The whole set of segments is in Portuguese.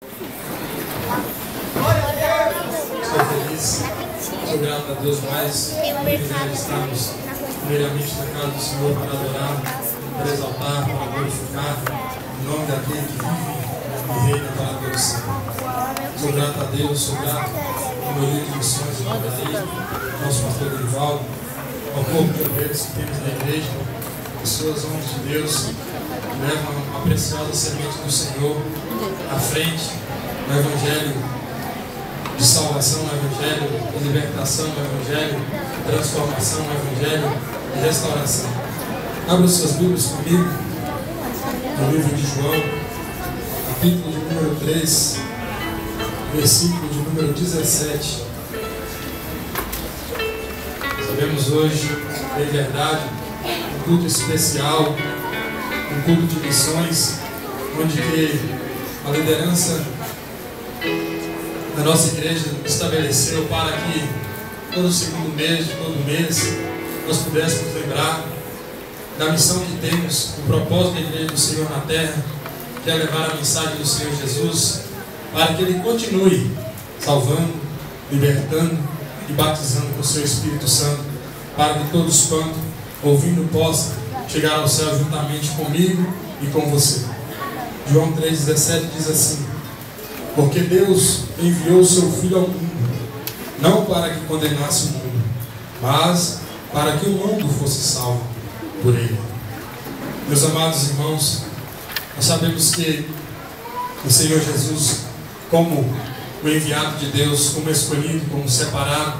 Estou feliz, sou grato a Deus mais privilégio estarmos primeiramente na casa do Senhor para adorar, para exaltar, para glorificar o nome daquele que vive e reina para Deus. Sou grato a Deus, sou grato ao meu líder de missões, irmão Daí, nosso pastor Dorival, ao corpo de ovelhas que temos na igreja, pessoas homens de Deus que levam a preciosa semente do Senhor à frente no Evangelho de salvação, no Evangelho de libertação, no Evangelho de transformação, no Evangelho de restauração. Abra suas Bíblias comigo no livro de João, capítulo de número 3, versículo de número 17. Sabemos hoje, em verdade, um culto especial, um culto de missões, onde que a liderança da nossa igreja estabeleceu para que todo segundo mês, de todo mês, nós pudéssemos lembrar da missão que temos, o propósito da igreja do Senhor na terra, que é levar a mensagem do Senhor Jesus, para que Ele continue salvando, libertando e batizando com o seu Espírito Santo, para que todos quanto ouvindo possam chegar ao céu juntamente comigo e com você. João 3,17 diz assim: porque Deus enviou o seu Filho ao mundo, não para que condenasse o mundo, mas para que o mundo fosse salvo por Ele. Meus amados irmãos, nós sabemos que o Senhor Jesus, como o enviado de Deus, como escolhido, como separado,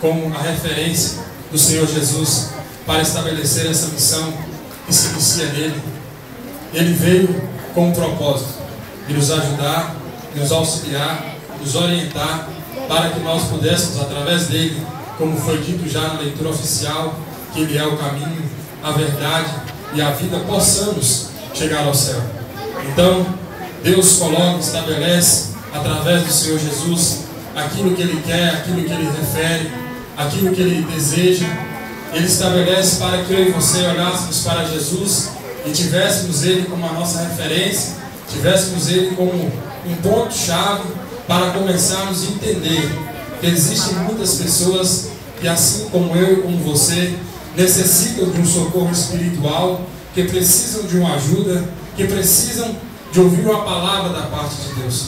como a referência do Senhor Jesus para estabelecer essa missão que se inicia nele, Ele veio com um propósito de nos ajudar, de nos auxiliar, nos orientar, para que nós pudéssemos, através dele, como foi dito já na leitura oficial, que Ele é o caminho, a verdade e a vida, possamos chegar ao céu. Então, Deus coloca, estabelece, através do Senhor Jesus, aquilo que Ele quer, aquilo que Ele refere, aquilo que Ele deseja. Ele estabelece para que eu e você olhássemos para Jesus e tivéssemos Ele como a nossa referência, tivéssemos Ele como um ponto-chave para começarmos a entender que existem muitas pessoas que, assim como eu e como você, necessitam de um socorro espiritual, que precisam de uma ajuda, que precisam de ouvir uma palavra da parte de Deus.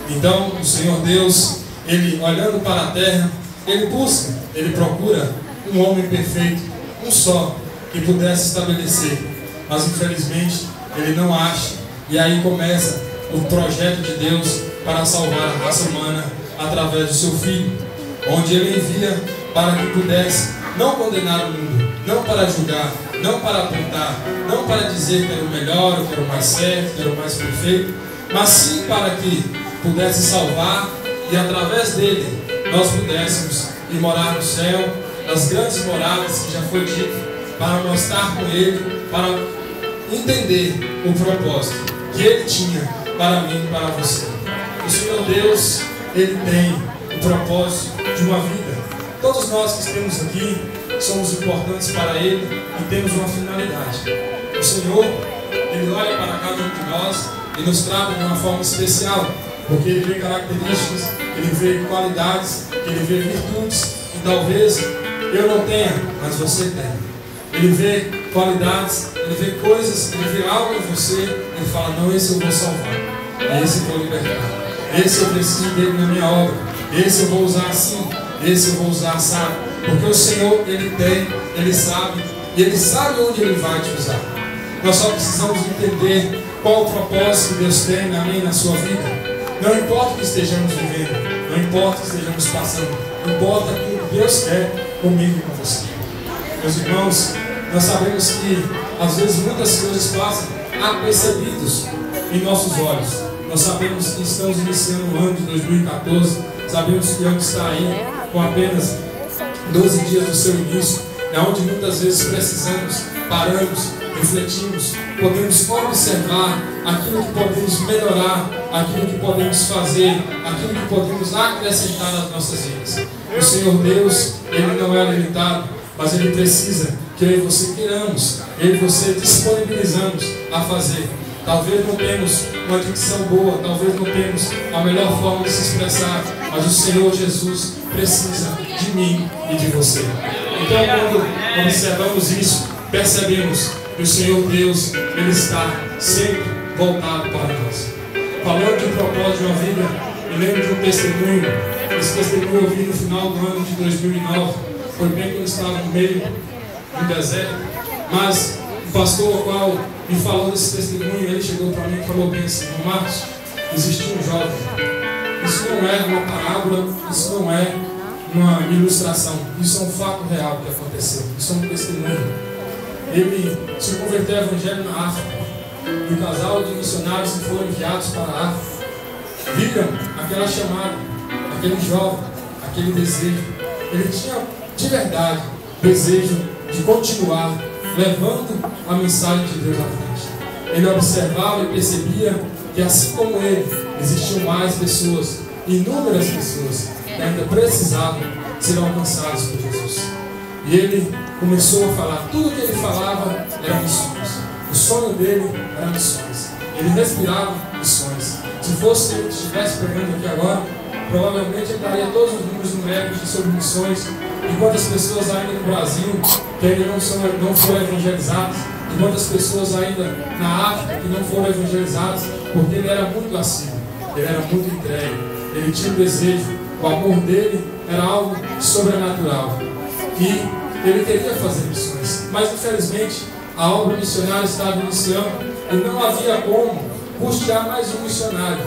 Então, o Senhor Deus, Ele olhando para a terra, Ele busca, Ele procura um homem perfeito, um só, que pudesse estabelecer, mas infelizmente Ele não acha, e aí começa o projeto de Deus para salvar a raça humana através do seu Filho, onde Ele envia para que pudesse não condenar o mundo, não para julgar, não para apontar, não para dizer que era o melhor, que era o mais certo, que era o mais perfeito, mas sim para que pudesse salvar e através dele nós pudéssemos ir morar no céu, nas grandes moradas que já foi dito, para nós estar com Ele, para entender o propósito que Ele tinha para mim e para você. O Senhor Deus, Ele tem o propósito de uma vida. Todos nós que estamos aqui somos importantes para Ele e temos uma finalidade. O Senhor, Ele olha para cada um de nós e nos trata de uma forma especial, porque Ele vê características, Ele vê qualidades, Ele vê virtudes que talvez eu não tenha, mas você tem. Ele vê qualidades, Ele vê coisas, Ele vê algo em você, Ele fala: não, esse eu vou salvar, esse eu vou libertar, esse eu preciso dele na minha obra, esse eu vou usar assim, esse eu vou usar assado, porque o Senhor, Ele tem, Ele sabe, e Ele sabe onde Ele vai te usar. Nós só precisamos entender qual o propósito que Deus tem na minha e na sua vida. Não importa o que estejamos vivendo, não importa o que estejamos passando, importa o que Deus quer comigo e com você. Meus irmãos, nós sabemos que às vezes muitas coisas passam apercebidos em nossos olhos. Nós sabemos que estamos iniciando o ano de 2014, sabemos que o ano está aí com apenas 12 dias do seu início, é onde muitas vezes precisamos, paramos, refletimos, podemos observar aquilo que podemos melhorar, aquilo que podemos fazer, aquilo que podemos acrescentar nas nossas vidas. O Senhor Deus, Ele não é limitado, mas Ele precisa que eu e você queiramos, eu e você disponibilizamos a fazer. Talvez não temos uma dicção boa, talvez não temos a melhor forma de se expressar, mas o Senhor Jesus precisa de mim e de você. Então, quando observamos isso, percebemos que o Senhor Deus, Ele está sempre voltado para nós. Falando de um propósito de uma vida, eu lembro de um testemunho. Esse testemunho eu vi no final do ano de 2009. Foi bem quando eu estava no meio do deserto. Mas o pastor ao qual me falou desse testemunho, ele chegou para mim e falou bem assim: Marcos, existiu um jovem. Isso não é uma parábola, isso não é uma ilustração. Isso é um fato real que aconteceu. Isso é um testemunho. Ele se converteu ao Evangelho na África. E o casal de missionários que foram enviados para a África viram aquela chamada, aquele jovem, aquele desejo. Ele tinha de verdade desejo de continuar levando a mensagem de Deus à frente. Ele observava e percebia que, assim como ele, existiam mais pessoas, inúmeras pessoas, que ainda precisavam ser alcançadas por Jesus. E ele começou a falar. Tudo que ele falava era missões. O sonho dele era missões. Ele respirava missões. Se fosse ele que estivesse pregando aqui agora, provavelmente ele daria todos os números numéricos sobre missões, de quantas pessoas ainda no Brasil que ainda não foram evangelizadas, de quantas pessoas ainda na África que não foram evangelizadas, porque ele era muito assíduo, ele era muito entregue, ele tinha um desejo, o amor dele era algo sobrenatural e ele queria fazer missões, mas infelizmente a obra missionária estava iniciando e não havia como custear mais um missionário.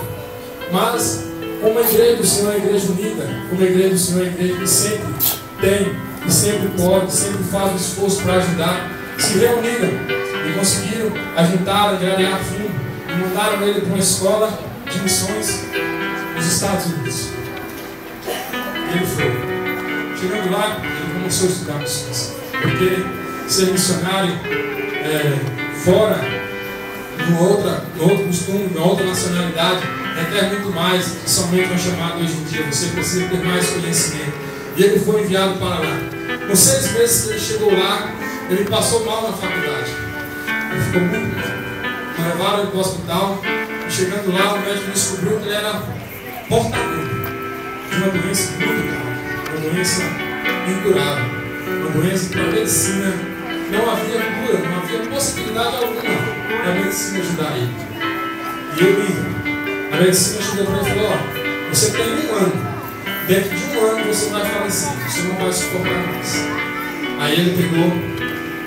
Mas como a igreja do Senhor é uma igreja unida, como a igreja do Senhor é uma igreja que sempre tem, que sempre pode, sempre faz um esforço para ajudar, se reuniram e conseguiram ajuntar, angariar fundo e mandaram ele para uma escola de missões nos Estados Unidos. E ele foi. Chegando lá, ele começou a estudar missões, porque ser missionário fora de outro costume, de outra nacionalidade, requer muito mais que somente uma chamada hoje em dia. Você precisa ter mais conhecimento. E ele foi enviado para lá. Com 6 meses que ele chegou lá, ele passou mal na faculdade. Ele ficou muito mal. Levaram ele para o hospital. E chegando lá, o médico descobriu que ele era portador de uma doença muito grave, uma doença incurável, uma doença que para a medicina não havia cura, não havia possibilidade alguma da medicina ajudar ele. E a medicina chegou para ele e falou: ó, você tem 1 ano. Dentro de 1 ano você vai falecer, você não vai suportar mais. Aí ele pegou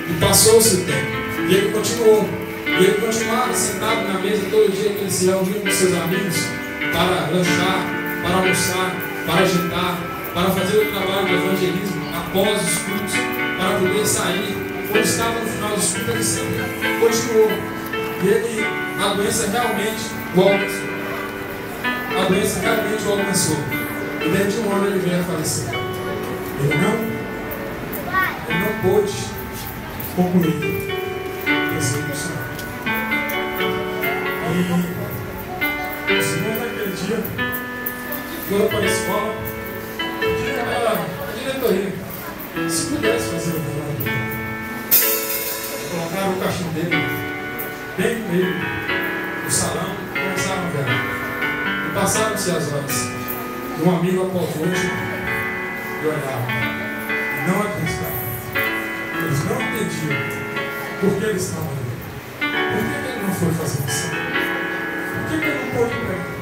e passou o seu tempo. E ele continuou. E ele continuava sentado na mesa todo dia que ele se reunia com seus amigos para lanchar, para almoçar, para jantar, para fazer o trabalho de evangelismo após os cultos, para poder sair. Quando estava no final dos cultos, ele sempre continuou. E a doença realmente o alcançou. A doença realmente o alcançou. E dentro de 1 ano ele veio a falecer. Ele não pôde concluir esse missionário. E os irmãos naquele dia foram para a escola e a diretoria, se pudesse fazer o trabalho dele, colocaram o caixão dele bem no meio do salão e começaram a ver. E passaram-se as horas. E um amigo após o outro e olhava e não acreditava. Eles não entendiam por que eles estavam ali. Por que ele não foi fazer missão? Por que ele não pôde pregar?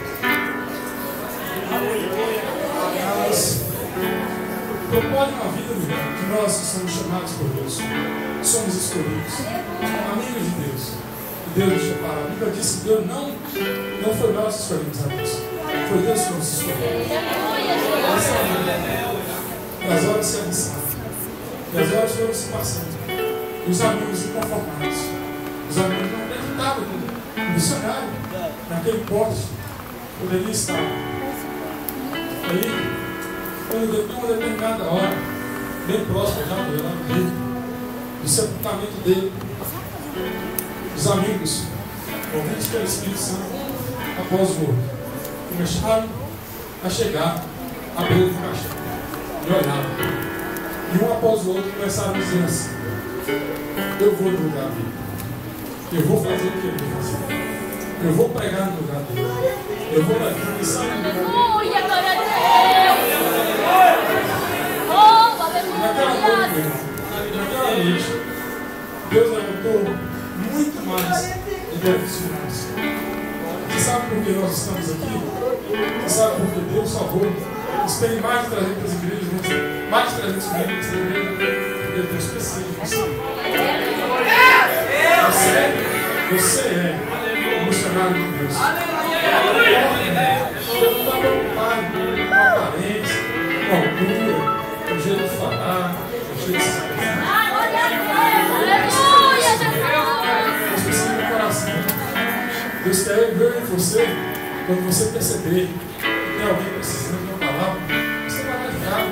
Mas propõe na vida que nós que somos chamados por Deus, somos escolhidos, amigos de Deus. E Deus nos separa. A Bíblia diz que Deus não foi nós que escolhemos a Deus. Foi Deus que nos escolheu. E as horas se avançaram. E as horas foram se passando. E os amigos inconformados. Os amigos não acreditavam que o missionário, naquele poste, poderia estar. Aí, quando deu uma determinada hora, bem próximo já do velório dele, do sepultamento dele, os amigos, ouvidos pelo Espírito Santo, após o outro, começaram a chegar à beira do caixão e olhavam. E um após o outro começaram a dizer assim: eu vou no lugar dele, eu vou fazer o que ele vai fazer. Eu vou pregar no lugar dele. Eu vou levar a missão no lugar dele. Aleluia, glória a Deus. Oh, aleluia. Naquela noite, Deus levantou muito mais do que profissionais. Você sabe por que nós estamos aqui? Você sabe por que Deus salvou? Nós temos mais de 300 igrejas, mais de 300 membros nessa igreja, porque Deus precisa de você. Você é um missionário de Deus. Você não está preocupado com a aparência, com a altura, com o jeito de falar, com o jeito de se expressar. Aleluia, Jesus. Deus precisa do coração. Deus quer ver em você, quando você perceber que tem alguém precisando de uma palavra, você vai ficar.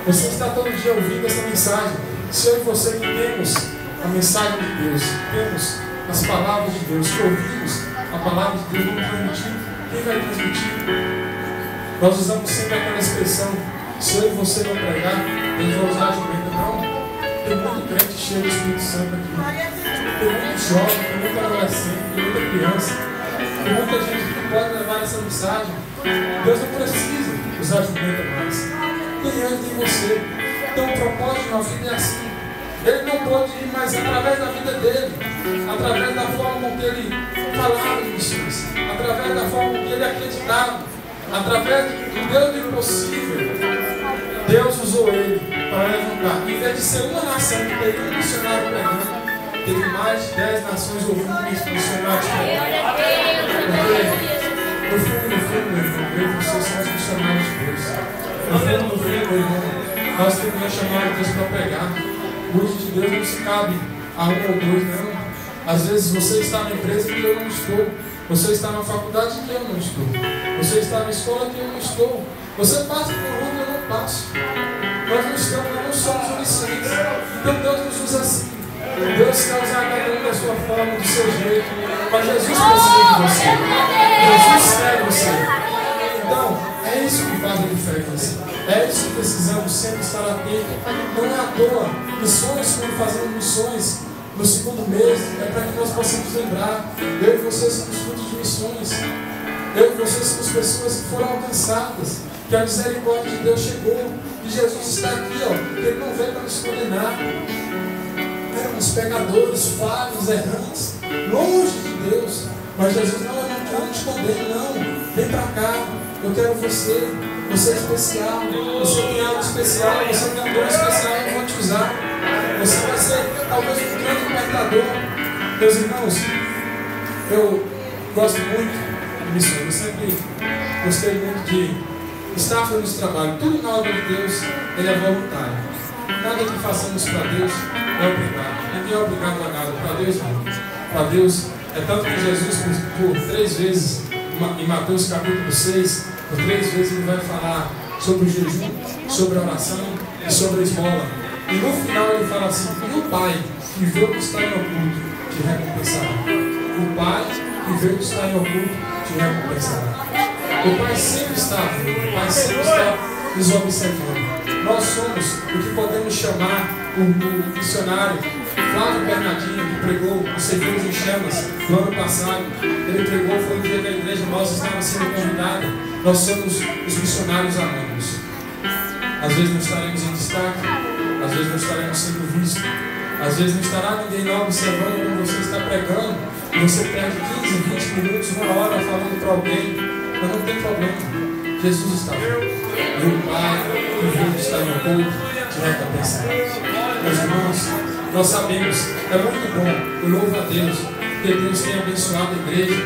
Você está todo dia ouvindo essa mensagem. Se eu e você que temos a mensagem de Deus, temos as palavras de Deus, que ouvimos a palavra de Deus, vamos transmitir. Quem vai transmitir? Nós usamos sempre aquela expressão: se eu e você não pregar, Deus vai usar a jumenta. Não. Tem muito crente cheio do Espírito Santo aqui. Tem muito jovem, tem muito adolescente, tem muita criança. Tem muita gente que pode levar essa mensagem. Deus não precisa usar a jumenta mais. Tem antes de você. Então o propósito de uma vida é assim. Ele não pode ir mais através da vida dele, através da forma com que ele falava de missões, através da forma com que ele acreditava, através do Deus do impossível. Deus usou ele para levantar. Em vez de ser uma nação que teve um missionário pregando, teve mais de 10 nações ouvindo missionários pregando. Porque no fundo, meu irmão, eu e vocês somos missionários de Deus. No fundo, meu irmão, nós temos que chamar Deus para pregar. O uso de Deus não se cabe a um ou dois, não. Às vezes você está na empresa que eu não estou. Você está na faculdade que eu não estou. Você está na escola que eu não estou. Você passa por onde eu não passo. Nós não estamos, nós não somos oniscientes. Então Deus nos usa assim. Deus quer usar cada um da sua forma, do seu jeito. Mas Jesus precisa de você. Jesus quer você. Então, é isso que faz a diferença. É isso que precisamos sempre estar atentos. Não é à toa. Missões, quando fazemos missões no segundo mês, é para que nós possamos lembrar. Eu e vocês somos frutos de missões. Eu e vocês somos pessoas que foram alcançadas. Que a misericórdia de Deus chegou. E Jesus está aqui, ó. Ele não veio para nos condenar. Éramos pecadores, falhos, errantes, longe de Deus. Mas Jesus não, eu não te condeno, não. Vem para cá. Eu quero você. Você é especial. Você tem algo especial. Você tem um dom especial. Eu vou te usar. Você vai ser talvez um grande libertador. Meus irmãos, eu gosto muito de missões. Eu sempre gostei muito de estar fazendo esse trabalho. Tudo na obra de Deus, ele é voluntário. Nada que façamos para Deus é obrigado. Ninguém é obrigado a nada. Para Deus não. Para Deus, é tanto que Jesus, por 3 vezes, em Mateus capítulo 6, por 3 vezes ele vai falar sobre o jejum, sobre a oração e sobre a esmola. E no final ele fala assim: e o Pai que vê o que está em oculto te recompensará. O Pai que vê o que está em oculto te recompensará. O Pai sempre está vendo, o Pai sempre está nos observando. Nós somos o que podemos chamar o missionário Flávio Bernardinho, que pregou os Ceifeiros em Chamas no ano passado. Ele pregou, foi um dia que a igreja nossa estava sendo convidada. Nós somos os missionários anônimos. Às vezes não estaremos em destaque, às vezes não estaremos sendo vistos, às vezes não estará ninguém lá observando como você está pregando, e você perde 15, 20 minutos, 1 hora falando para alguém. Mas não tem problema. Jesus está vendo. E o Pai que vê o que está em oculto te recompensará. Meus irmãos, nós sabemos, é muito bom, eu louvo a Deus, que Deus tem abençoado a igreja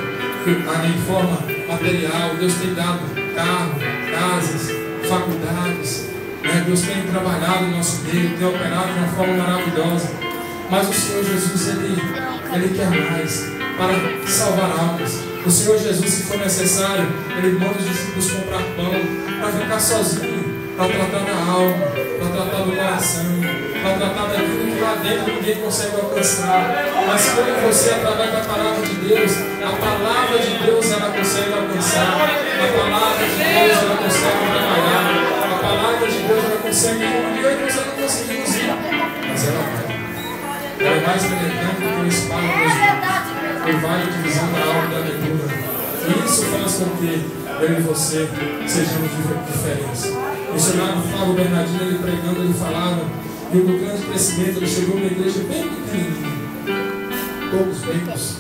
em forma material. Deus tem dado carro, casas, faculdades, né? Deus tem trabalhado no nosso meio, tem operado de uma forma maravilhosa. Mas o Senhor Jesus, Ele quer mais para salvar almas. O Senhor Jesus, se for necessário, Ele manda os discípulos comprar pão para ficar sozinho, para tratar da alma, para tratar do coração, para tratar daquilo que lá dentro ninguém consegue alcançar. Mas quando você, através da palavra de Deus, a palavra de Deus ela consegue alcançar, a palavra de Deus ela consegue trabalhar, a palavra de Deus ela consegue ir onde eu e você não conseguimos ir, mas ela vai. Ela é mais penetrante do que o espada do vale de divisão isso faz com que eu e você sejamos diferentes. O missionário Flávio Bernardino, ele pregando, ele falava, e no grande crescimento, ele chegou numa igreja bem pequenininha, poucos bancos.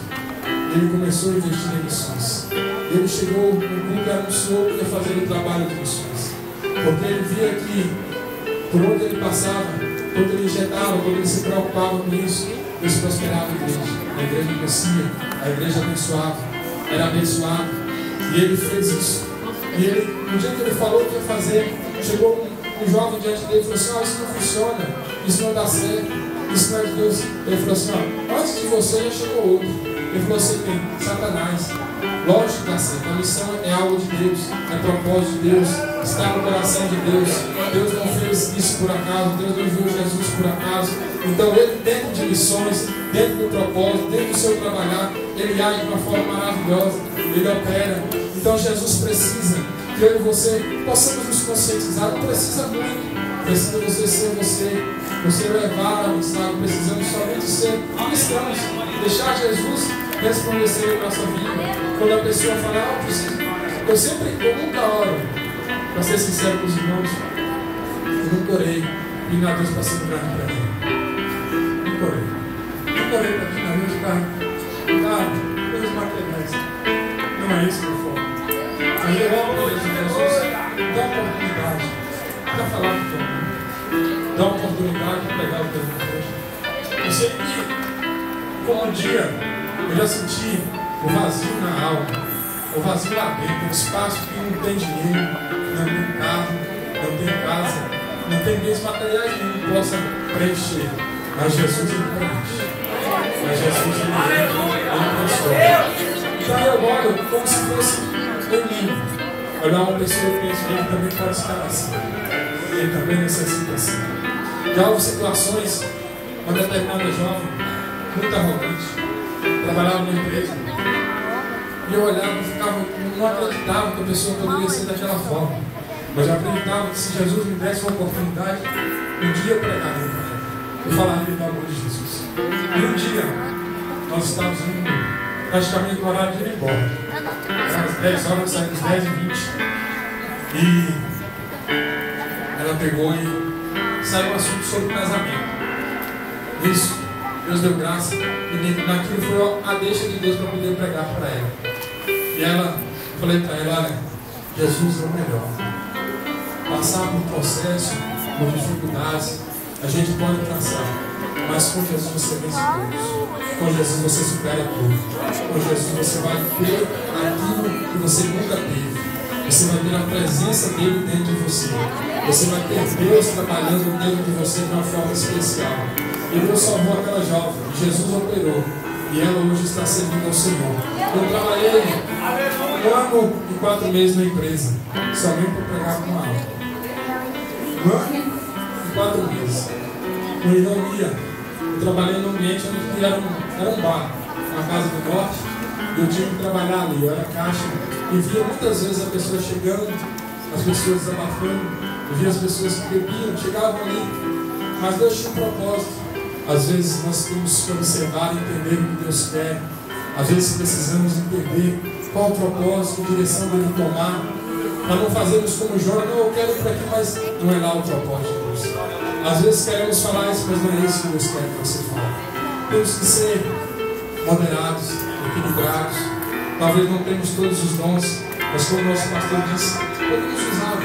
Ele começou a investir em missões. Ele chegou no culto e anunciou que ia fazer o trabalho de missões. Porque ele via que, por onde ele passava, quando ele injetava, quando ele se preocupava com isso, Deus prosperava a igreja crescia, a igreja abençoava, era abençoada. E ele fez isso. E ele, no dia que ele falou que ia fazer, chegou um jovem diante dele e falou assim: isso não funciona, isso não dá certo, isso não é de Deus. Ele falou assim: antes de você já chegou outro. Ele falou assim: quem? Satanás. Lógico que dá certo. A missão é algo de Deus, é propósito de Deus, está no coração de Deus. Deus não fez isso por acaso, Deus não enviou Jesus por acaso. Então ele, dentro de missões, dentro do propósito, dentro do seu trabalhar, ele age de uma forma maravilhosa, ele opera. Então Jesus precisa que eu e você possamos nos conscientizar. Não precisa muito, precisa você ser você levar a mensagem. Precisamos somente ser cristãos, deixar Jesus resplandecer a nossa vida. Quando a pessoa fala, eu nunca oro, para ser sincero com os irmãos, eu nunca orei pedindo a Deus para ser grande para mim. Nunca orei para pedir a Deus para coisas materiais. Não é isso que eu falo. Mas eu oro para Jesus, dá oportunidade para falar com todo mundo, dá oportunidade para pegar o teu Deus. Eu sei que, como um dia, eu já senti o vazio na alma, o vazio lá dentro, um espaço que não tem dinheiro, não tem carro, não tem casa, não tem bens materiais que não possa preencher. Mas Jesus ele preenche. Mas Jesus ele transforma. Então eu olho como se fosse um livro. Olhar uma pessoa e penso que ele também pode estar assim. Ele também necessita assim. Já houve situações, uma determinada jovem, muito arrogante, trabalhava numa empresa, e eu olhava e não acreditava que a pessoa poderia ser daquela forma, mas eu acreditava que se Jesus me desse uma oportunidade, um dia eu pregaria para ela, eu falaria do amor de Jesus. E um dia nós estávamos indo praticamente no horário de ir embora, às 10 horas, saímos 10h20, e ela pegou e saiu um assunto sobre casamento. Isso, Deus deu graça, e naquilo foi a deixa de Deus para poder pregar para ela. E ela, eu falei para ela: olha, Jesus é o melhor. Passar por processo, por dificuldades, a gente pode passar, mas com Jesus você vence todos. Com Jesus você supera tudo. Com Jesus você vai ter aquilo que você nunca teve. Você vai ter a presença dele dentro de você. Você vai ter Deus trabalhando dentro de você de uma forma especial. E Deus salvou aquela jovem, Jesus operou, e ela hoje está servindo ao Senhor. Eu trabalhei 1 ano e 4 meses na empresa, somente para pregar com a alma. 1 ano e 4 meses. No ironia, eu trabalhei num ambiente onde era um bar, na Casa do Norte, e eu tinha que trabalhar ali, eu era caixa, e via muitas vezes a pessoa chegando, as pessoas desabafando, eu via as pessoas que bebiam, chegavam ali, mas Deus tinha um propósito. Às vezes nós temos que observar e entender o que Deus quer. Às vezes precisamos entender qual o propósito, a direção dele tomar, para não fazermos como Jonas: não, eu quero ir para aqui, mas não é lá o propósito de Deus. Às vezes queremos falar isso, mas não é isso que Deus quer que você fale. Temos que ser moderados, equilibrados. Talvez não temos todos os dons, mas como o nosso pastor disse, podemos usar.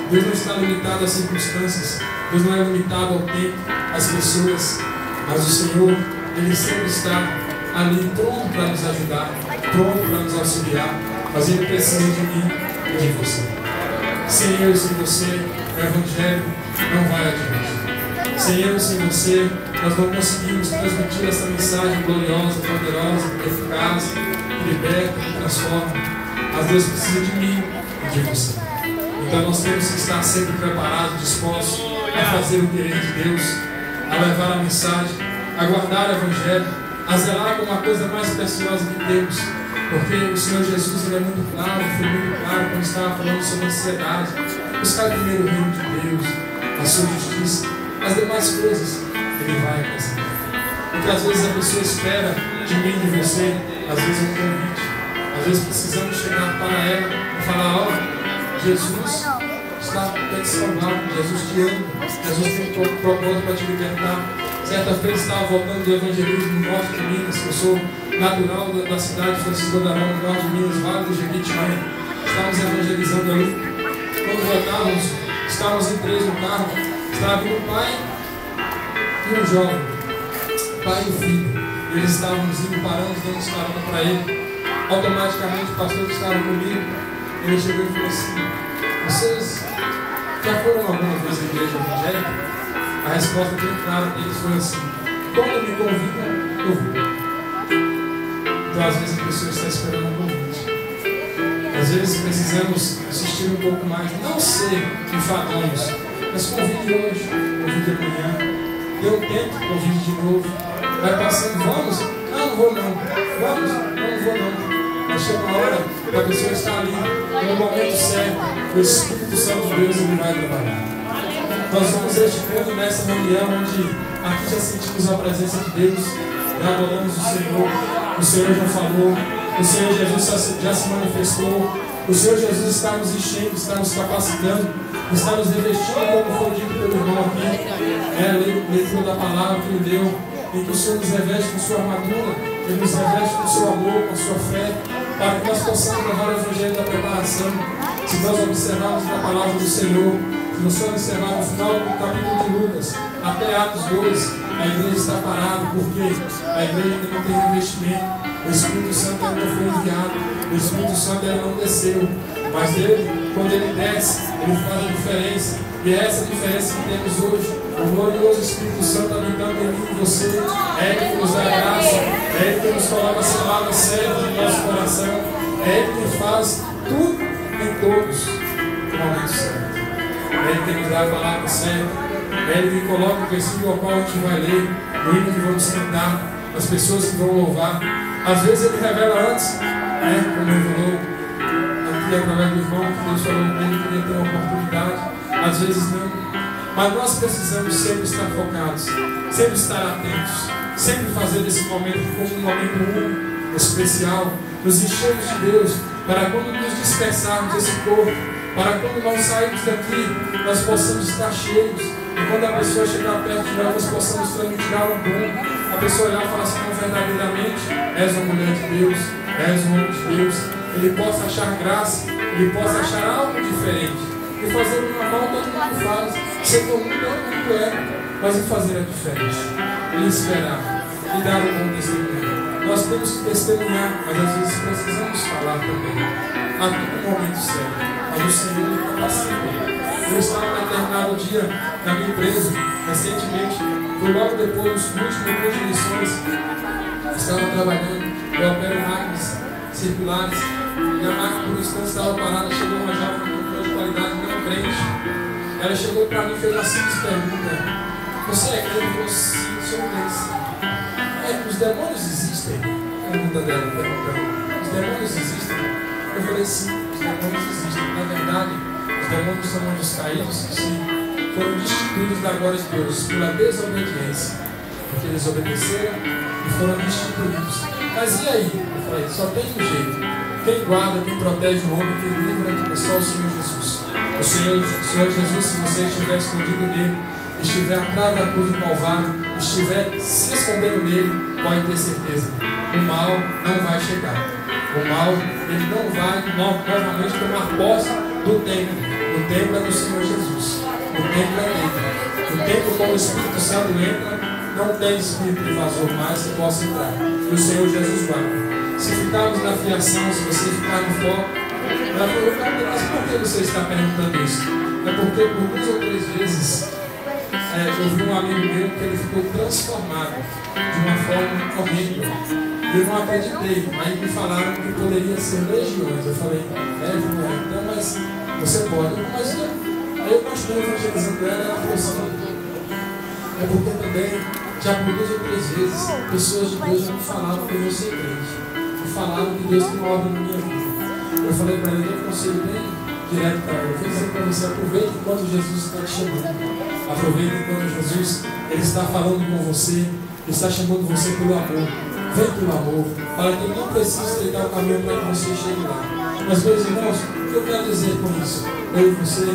Deus não está limitado às circunstâncias, Deus não é limitado ao tempo, às pessoas, mas o Senhor, Ele sempre está ali pronto para nos ajudar, pronto para nos auxiliar, mas Ele precisa de mim e de você. Sem eu e sem você, o Evangelho não vai adiante. Sem eu e sem você, nós não conseguimos transmitir essa mensagem gloriosa, poderosa, eficaz, que liberta, que transforma. Mas Deus precisa de mim e de você. Então nós temos que estar sempre preparados, dispostos a fazer o querer de Deus, a levar a mensagem, a guardar o Evangelho, a zelar com uma coisa mais preciosa que temos. Porque o Senhor Jesus ele é muito claro, foi muito claro quando estava falando sobre a ansiedade. Buscar primeiro o reino de Deus, a sua justiça, as demais coisas Ele vai acrescentar. Porque às vezes a pessoa espera de mim e de você, às vezes um convite, às vezes precisamos chegar para ela e falar: ó, Jesus está para te salvar, Jesus te ama, Jesus tem propósito para te libertar. Certa vez estava voltando do evangelismo no norte de Minas, que eu sou natural da cidade de Francisco da Arão, no norte de Minas, Vale do Jequitinhonha. Estávamos evangelizando ali. Quando voltávamos, estávamos em 3 no carro, estava vindo o pai e um jovem, o pai e o filho. Eles estávamos indo, paramos, dando carona para ele. Automaticamente o pastor que estava comigo, ele chegou e falou assim: vocês já foram alguma vez à igreja evangélica? A resposta bem clara deles foi assim: quando me convidam, eu vou. Então às vezes a pessoa está esperando um convite. Às vezes precisamos assistir um pouco mais, não ser enfadonhos, mas convide hoje, convide amanhã, dê um tempo, convide de novo. Vai passando, vamos? Não vou não. Vamos? Não vou não. Mas chega uma hora que a pessoa está ali, no momento certo, o Espírito Santo de Deus ele vai trabalhar. Nós vamos este ponto nessa reunião onde aqui já sentimos a presença de Deus, já adoramos o Senhor já falou, o Senhor Jesus já se manifestou, o Senhor Jesus está nos enchendo, está nos capacitando, está nos revestindo, como foi dito pelo irmão aqui, a leitura da palavra que ele deu, em que o Senhor nos reveste com sua armadura, Ele nos reveste com o seu amor, com a sua fé, para que nós possamos levar o Evangelho da preparação. Se nós observarmos na palavra do Senhor, se nós observarmos no final do capítulo de Lucas, até Atos 2, a igreja está parada, porque a igreja ainda não tem investimento, o Espírito Santo ainda não foi enviado, o Espírito Santo ainda não desceu, mas ele, quando ele desce, ele faz a diferença, e é essa diferença que temos hoje. O glorioso Espírito Santo habitando em mim e você, é Ele que nos dá graça, é Ele que nos coloca as palavras certas no nosso coração, é Ele que faz tudo em todos no momento certo. É Ele que nos dá a palavra certa, é Ele que coloca o versículo ao qual a gente vai ler, o hino que vamos cantar, as pessoas que vão louvar. Às vezes Ele revela antes, como Ele falou aqui através do irmão, que Deus falou com Ele, queria ter uma oportunidade, às vezes não. Mas nós precisamos sempre estar focados, sempre estar atentos, sempre fazer desse momento como um momento único, especial, nos enchermos de Deus, para quando nos dispersarmos desse corpo, para quando nós sairmos daqui, nós possamos estar cheios, e quando a pessoa chegar perto de nós, nós possamos transmitir algo bom, a pessoa olhar e falar assim: não, verdadeiramente, és uma mulher de Deus, és um homem de Deus, ele possa achar graça, ele possa achar algo diferente. E fazer o normal todo mundo faz, ser comum todo mundo é, mas em fazer a diferença, e esperar, e dar um bom testemunho. Nós temos que testemunhar, mas às vezes precisamos falar também, aqui no momento certo, mas o Senhor me capacita. Eu estava em determinado dia na minha empresa, recentemente, foi logo depois do último curso de lições, estava trabalhando, eu opero máquinas circulares, e a máquina por um instante estava parada, chegou uma jovem de qualidade não crente. Ela chegou para mim e fez uma simples pergunta: você é crente? Eu falei: sim, sou crente. Os demônios existem? A pergunta dela, perguntando: os demônios existem? Eu falei: sim, os demônios existem. Na verdade, os demônios são anjos caídos que foram destituídos da glória de Deus pela desobediência, porque eles obedeceram e foram destituídos. Mas e aí? Eu falei: só tem um jeito. Quem guarda, quem protege o homem, quem livra, é só o Senhor Jesus. O Senhor Jesus, se você estiver escondido nele, estiver atrás da cruz do Calvário, estiver se escondendo nele, pode ter certeza, o mal não vai chegar. O mal, ele não vai novamente tomar posse do templo. O templo é do Senhor Jesus. O templo é dele. O templo, quando o Espírito Santo entra, não tem espírito invasor mais que possa entrar. E o Senhor Jesus guarda. Se ficarmos na fiação, se você ficar no foco, ela falou: mas por que você está perguntando isso? É porque por 2 ou 3 vezes eu vi um amigo meu que ele ficou transformado de uma forma horrível. E eu não acreditei. Aí me falaram que poderia ser legiões. Eu falei: João, então, mas você pode. Mas eu continuei evangelizando ela, ela falou assim: é porque também, já por 2 ou 3 vezes, pessoas de Deus já me falaram que eu vou ser crente. Falaram que Deus tem uma obra na minha vida. Eu falei para ele, eu dei um conselho bem direto para ele. Eu falei assim para você: aproveite enquanto Jesus está te chamando. Aproveite enquanto Jesus ele está falando com você, ele está chamando você pelo amor. vem pelo amor, para que não precise estreitar o caminho para que você chegue lá. Mas, meus irmãos, o que eu quero dizer com isso? Eu e você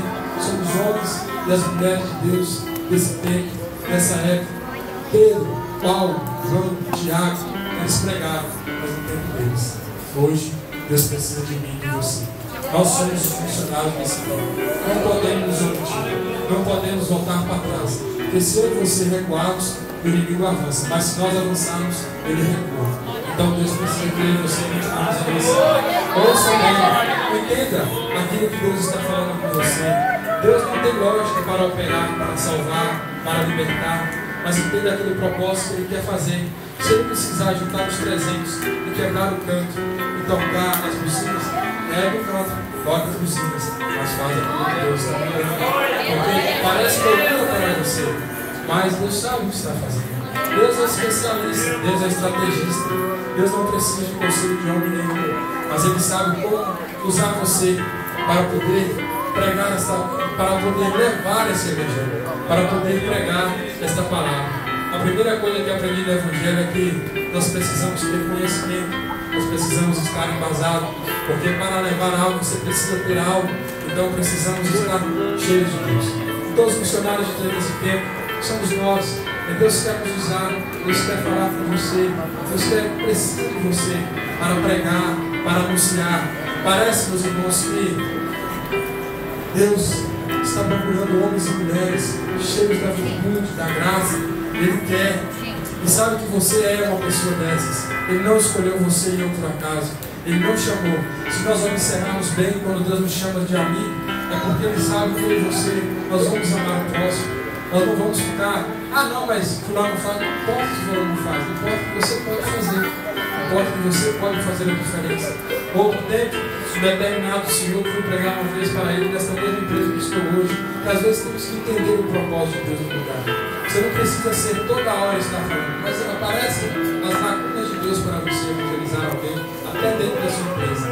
somos homens e as mulheres de Deus desse tempo, dessa época. Pedro, Paulo, João, Tiago, eles pregaram, mas no tempo deles. Hoje, Deus precisa de mim e de você. Nós somos os funcionários desse tempo. Não podemos nos omitir, não podemos voltar para trás. Porque se eu e você recuarmos, o inimigo avança. Mas se nós avançarmos, ele recua. Então Deus precisa que eu e você continuemos avançando. Ouça bem, entenda aquilo que Deus está falando com você. Deus não tem lógica para operar, para salvar, para libertar. Mas entenda aquele propósito que Ele quer fazer. Se Ele precisar juntar os 300 e quebrar o canto e tocar as buzinas, leva o canto, toca as buzinas, mas faz aquilo que Deus está mandando. Porque parece loucura para você, mas Deus sabe o que está fazendo. Deus é especialista, Deus é estrategista. Deus não precisa de conselho de homem nenhum, mas Ele sabe como usar você para poder pregar para poder levar esse evangelho, para poder pregar esta palavra. A primeira coisa que eu aprendi no evangelho é que nós precisamos ter conhecimento, nós precisamos estar embasados, porque para levar algo você precisa ter algo, então precisamos estar cheios de Deus. Então os missionários de Deus nesse tempo somos nós. E Deus quer nos usar, Deus quer falar com você, Deus precisa de você para pregar, para anunciar. Parece, meus irmãos, que Deus está procurando homens e mulheres cheios da virtude, da graça. Ele quer. E sabe que você é uma pessoa dessas. Ele não escolheu você em outro acaso. Ele não chamou. Se nós observarmos bem, quando Deus nos chama de amigo, é porque Ele sabe que eu e você, nós vamos amar o próximo. Nós não vamos ficar, não, mas fulano faz. Não importa se fulano não faz. Não importa que você pode fazer. Não importa que você pode fazer a diferença. Outro tempo, um determinado senhor, fui pregar uma vez para ele nesta mesma empresa que estou hoje, que às vezes temos que entender o propósito de Deus no lugar. Você não precisa ser toda hora estar falando, mas aparece as lacunas de Deus para você evangelizar alguém, até dentro da sua empresa.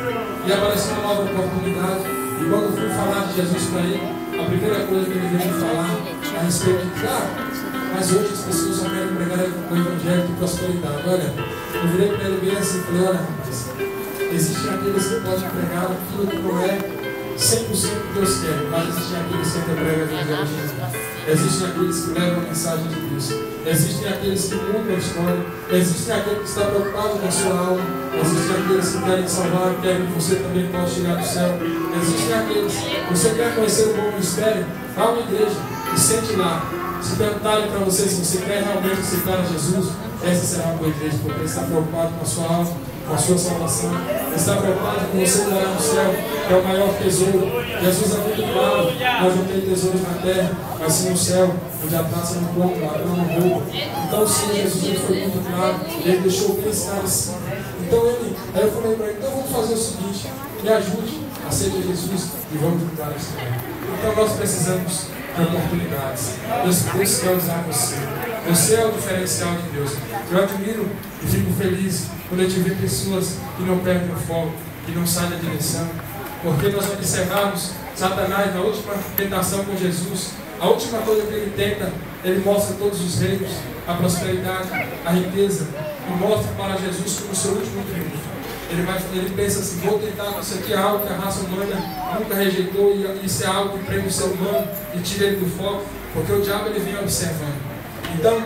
E apareceu uma nova oportunidade, e quando eu fui falar de Jesus para ele, a primeira coisa que ele veio me falar a respeito de, mas hoje as pessoas só querem pregar o evangelho de prosperidade. Olha, eu virei para ele bem assim e falei, olha, existem aqueles que podem pregar aquilo que não é 100% que Deus quer, mas existem aqueles que pregam o evangelho de Jesus. Existem aqueles que levam a mensagem de Deus. Existem aqueles que mudam a história. Existem aqueles que estão preocupados com a sua alma. Existem aqueles que querem salvar, querem que você também possa chegar no céu. Existem aqueles. Você quer conhecer o bom mistério? Vá a uma igreja e sente lá. Se perguntarem para você se você quer realmente aceitar a Jesus, essa será uma boa igreja, porque Ele está preocupado com a sua alma, com a sua salvação. Ele está preocupado com você morar no céu, que é o maior tesouro. Jesus é muito claro, nós não temos tesouros na terra, mas sim no céu, onde a taça não compra, ladrão não rouba. Então sim, Jesus foi muito claro, Ele deixou bem esclarecido. Então aí eu falei para ele, então vamos fazer o seguinte, me ajude, aceite Jesus e vamos juntar a história. Então nós precisamos de oportunidades. Deus quer usar você. Você é o diferencial de Deus. Eu admiro e fico feliz quando eu ver pessoas que não perdem o foco, que não saem da direção. Porque nós observamos Satanás na última tentação com Jesus. A última coisa que ele tenta, ele mostra todos os reinos, a prosperidade, a riqueza, e mostra para Jesus como seu último triunfo. Ele pensa assim, vou tentar, isso aqui é algo que a raça humana nunca rejeitou, e isso é algo que prende o ser humano e tira ele do foco, porque o diabo ele vem observando. Então,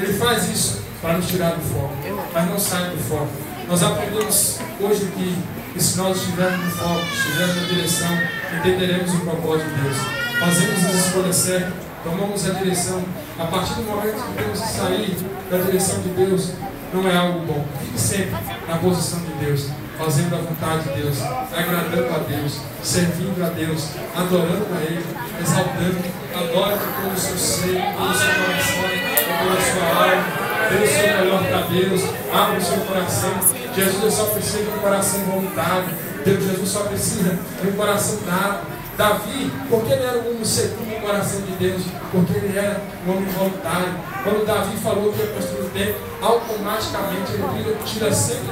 ele faz isso para nos tirar do foco, mas não sai do foco. Nós aprendemos hoje que se nós estivermos no foco, estivermos na direção, entenderemos o propósito de Deus. Fazemos as escolhas certas, tomamos a direção. A partir do momento que temos que sair da direção de Deus, não é algo bom. Fique sempre na posição de Deus, fazendo a vontade de Deus, agradando a Deus, servindo a Deus, adorando a Ele, exaltando. Adore com todo o seu ser, com todo o seu coração, com toda a sua alma. Dê o seu melhor para Deus, abra o seu coração. Jesus só precisa de um coração voluntário. Jesus só precisa de um coração dado. Davi, porque ele era um homem segundo o coração de Deus? Porque ele era um homem voluntário. Quando Davi falou que ia construir o templo, automaticamente ele tira sempre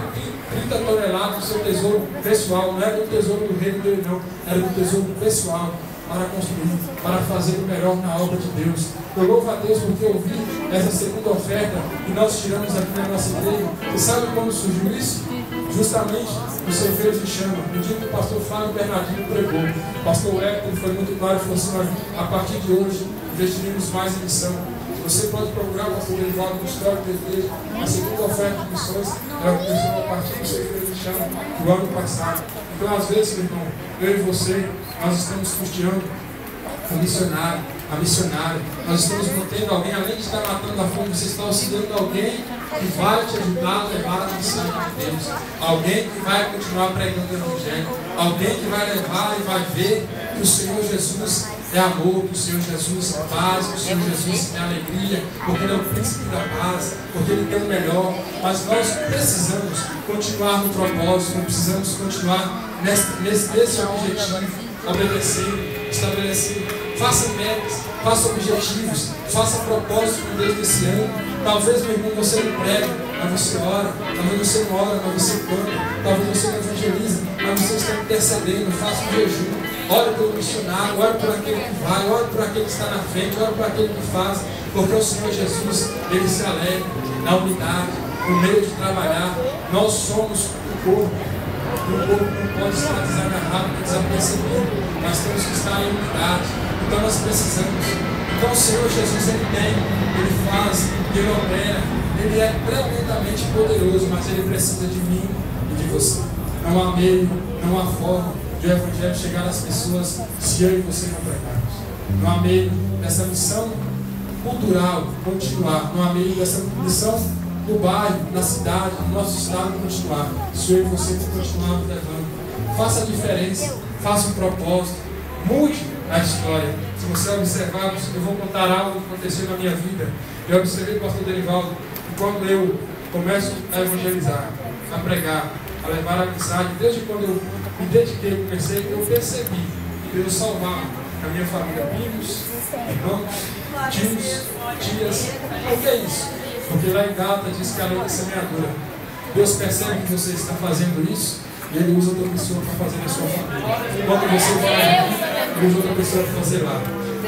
30 toneladas do seu tesouro pessoal. Não era do tesouro do reino dele, não. Era do tesouro pessoal. para construir, para fazer o melhor na obra de Deus. Eu louvo a Deus porque eu vi essa segunda oferta que nós tiramos aqui na nossa igreja. E sabe como surgiu isso? Justamente no Ceifeiros de Chama. No dia que o pastor Flávio Bernardino pregou, o pastor Hector foi muito claro e falou assim: olha, a partir de hoje investiremos mais em missão. Você pode procurar o pastor Derivaldo no histórico da igreja. A segunda oferta de missões ela começou a partir do Ceifeiros de Chama do ano passado. Então, às vezes, meu irmão, eu e você, nós estamos custeando o missionário, a missionária. Nós estamos mantendo alguém, além de estar matando a fome, você está auxiliando alguém que vai te ajudar a levar a mensagem de Deus. Alguém que vai continuar pregando o Evangelho. Alguém que vai levar e vai ver que o Senhor Jesus é amor, que o Senhor Jesus é paz, que o Senhor Jesus é alegria, porque Ele é o príncipe da paz, porque Ele tem o melhor. Mas nós precisamos continuar no propósito, nós precisamos continuar nesse objetivo, obedecendo, estabelecendo. Faça metas, faça objetivos, faça propósitos com Deus nesse ano. Talvez, meu irmão, você não prega, mas você ora. Talvez você não ora, mas você canta. Talvez você não evangeliza, mas você está intercedendo. Faça um jejum. Ore pelo missionário, ore por aquele que vai, ore por aquele que está na frente, ore por aquele que faz. Porque o Senhor Jesus, Ele se alegra na unidade, no meio de trabalhar. Nós somos o corpo. E o corpo não pode estar desagarrado, desapercebido. Nós temos que estar em unidade. Então nós precisamos. Então o Senhor Jesus, Ele tem, Ele faz, Ele opera. Ele é tremendamente poderoso, mas Ele precisa de mim e de você. Não há meio, não há forma de o Evangelho chegar às pessoas se eu e você não pregarmos. Não há meio dessa missão cultural continuar. Não há meio dessa missão no bairro, na cidade, no nosso estado continuar. Se eu e você continuarmos levando. Faça a diferença, faça um propósito, mude a história. Se você observar, eu vou contar algo que aconteceu na minha vida. Eu observei o pastor Derivaldo, e quando eu começo a evangelizar, a pregar, a levar a mensagem, desde quando eu me dediquei, comecei, eu percebi que Deus salvava a minha família, primos, irmãos, tios, tias. Por que isso? Porque lá em Gálatas diz que a lei é semeadura. Deus percebe que você está fazendo isso e Ele usa outra pessoa para fazer na sua família. Quando você vai, Ele usa outra pessoa para fazer lá.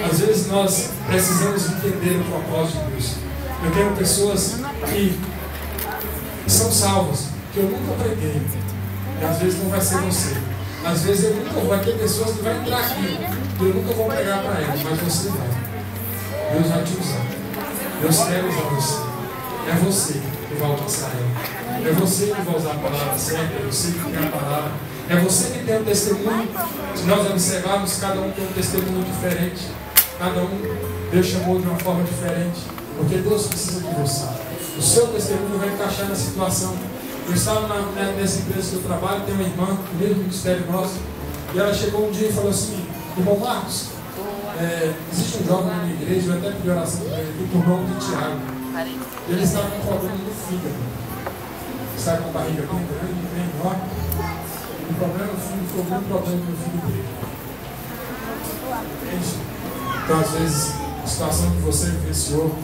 Às vezes nós precisamos entender o propósito de Deus. Eu tenho pessoas que são salvas, que eu nunca preguei. E às vezes não vai ser você. Às vezes eu nunca vou. Vai ter pessoas que vão entrar aqui e eu nunca vou pregar para elas, mas você vai. Deus vai te usar. Deus quer usar você. É você que vai alcançar ela. É você que vai usar a palavra certa. É você que tem a palavra. É você que tem um testemunho. Se nós observarmos, cada um tem um testemunho diferente. Cada um, Deus chamou de uma forma diferente. Porque Deus precisa de você. O seu testemunho vai encaixar na situação. Eu estava nessa empresa que eu trabalho, tem uma irmã, no mesmo ministério nosso, e ela chegou um dia e falou assim: irmão Marcos, existe um jovem na minha igreja, eu até pedi oração para ele, por nome de Tiago. Ele estava com um problema no fígado. Está com a barriga bem grande, bem enorme. O problema no fígado foi muito problema no fígado dele. Entende? Então, às vezes, a situação que você vivenciou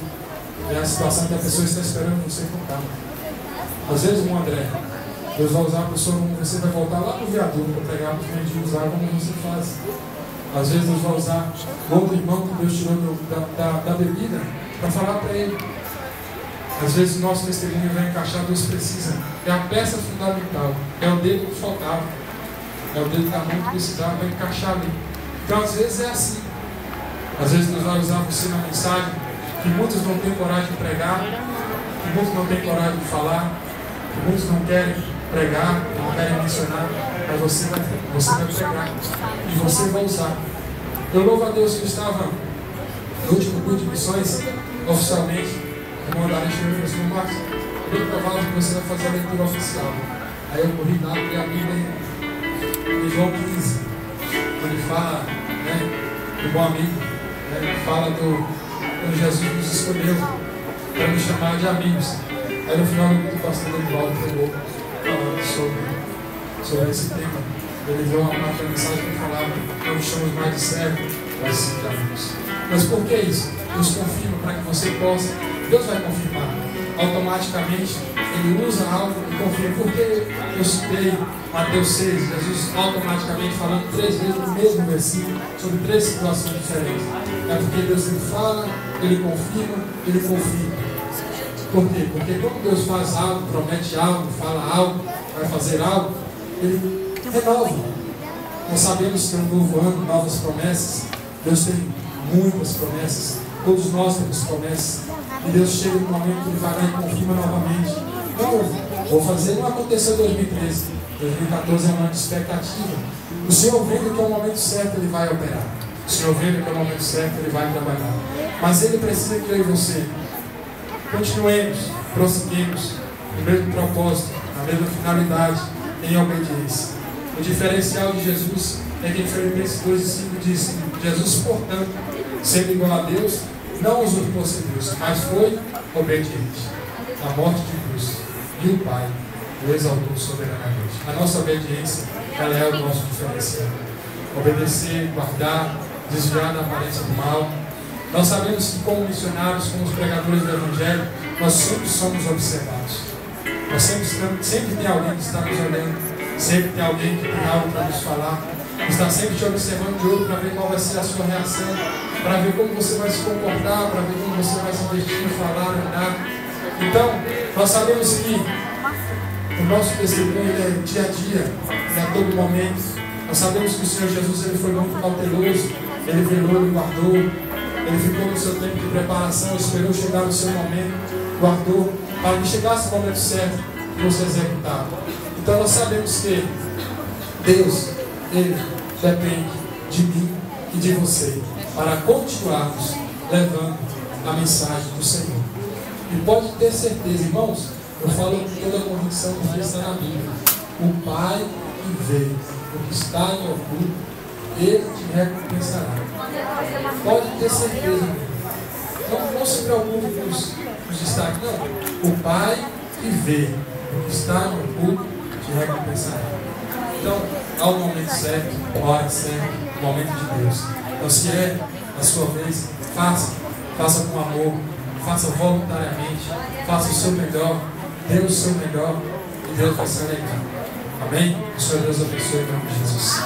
é a situação que a pessoa está esperando você contar. Às vezes, irmão André, Deus vai usar a pessoa como você vai voltar lá para o viaduto para pegar os mendigos lá como você faz. Às vezes, Deus vai usar outro irmão que Deus tirou da bebida para falar para ele. Às vezes, o nosso testemunho vai encaixar, Deus precisa. É a peça fundamental. É o dedo que faltava. É o dedo da mão que precisava para encaixar ali. Então, às vezes, é assim. Às vezes, Deus vai usar você na mensagem que muitos não têm coragem de pregar, que muitos não têm coragem de falar, que muitos não querem pregar, não querem mencionar, mas você vai pregar e você vai usar. Eu louvo a Deus que eu estava no último culto de missões, oficialmente, o irmão Dario chegou e falou assim: Marcos, bem provável que você vai fazer a leitura oficial. Aí eu corri lá e a Bíblia em João 15, onde fala, do bom amigo, ele fala quando Jesus nos escolheu para nos chamar de amigos. Aí no final do pastor Derivaldo pegou falando sobre esse tema. Ele deu uma mensagem que falava: não nos chamamos mais de servos, mas de amigos. Mas por que isso? Deus confirma para que você possa. Deus vai confirmar. automaticamente ele usa algo e confia. Porque eu citei Mateus 6, Jesus automaticamente falando 3 vezes no mesmo versículo sobre 3 situações diferentes. É porque Deus ele fala, ele confirma, ele confia. Por quê? Porque quando Deus faz algo, promete algo, fala algo, vai fazer algo, ele renova. Nós sabemos que é um novo ano, novas promessas. Deus tem muitas promessas. Todos nós temos promessas. E Deus chega no momento que ele vai lá e confirma novamente. Não, vou fazer, não aconteceu em 2013. 2014 é um ano de expectativa. O Senhor vendo que é o momento certo, ele vai operar. O Senhor vendo que é o momento certo, ele vai trabalhar. Mas ele precisa que eu e você continuemos, prosseguimos no mesmo propósito, na mesma finalidade, em obediência. O diferencial de Jesus é que em Filipenses 2:5 diz: Jesus, portanto, sendo igual a Deus, não usurpou ser Deus, mas foi obediente à morte de cruz. E o Pai o exaltou soberanamente. A nossa obediência, ela é o nosso diferencial. Obedecer, guardar, desviar da aparência do mal. Nós sabemos que como missionários, como os pregadores do Evangelho, nós sempre somos observados. Nós sempre tem alguém que está nos olhando, sempre tem alguém que tem algo para nos falar, está sempre te observando de olho para ver qual vai ser a sua reação, para ver como você vai se comportar, para ver como você vai se vestir, falar, andar. Então, nós sabemos que o nosso testemunho é dia a dia, é a todo momento. Nós sabemos que o Senhor Jesus ele foi muito cauteloso, ele velou, ele guardou, ele ficou no seu tempo de preparação, esperou chegar no seu momento, guardou, para que chegasse o momento certo de você executar. Então nós sabemos que Deus, ele depende de mim e de você, para continuarmos levando a mensagem do Senhor. E pode ter certeza, irmãos, eu falo com toda a convicção porque está na Bíblia. O Pai que vê o que está em oculto, ele te recompensará. Pode ter certeza. Não se preocupe com os destaques. Não. O Pai que vê o que está em oculto, te recompensará. Então, há o momento certo, a hora certa, o momento de Deus. Então, se é a sua vez, faça com amor, faça voluntariamente, faça o seu melhor, dê o seu melhor e Deus vai se alegrar. Amém? O Senhor Deus abençoe em nome de Jesus.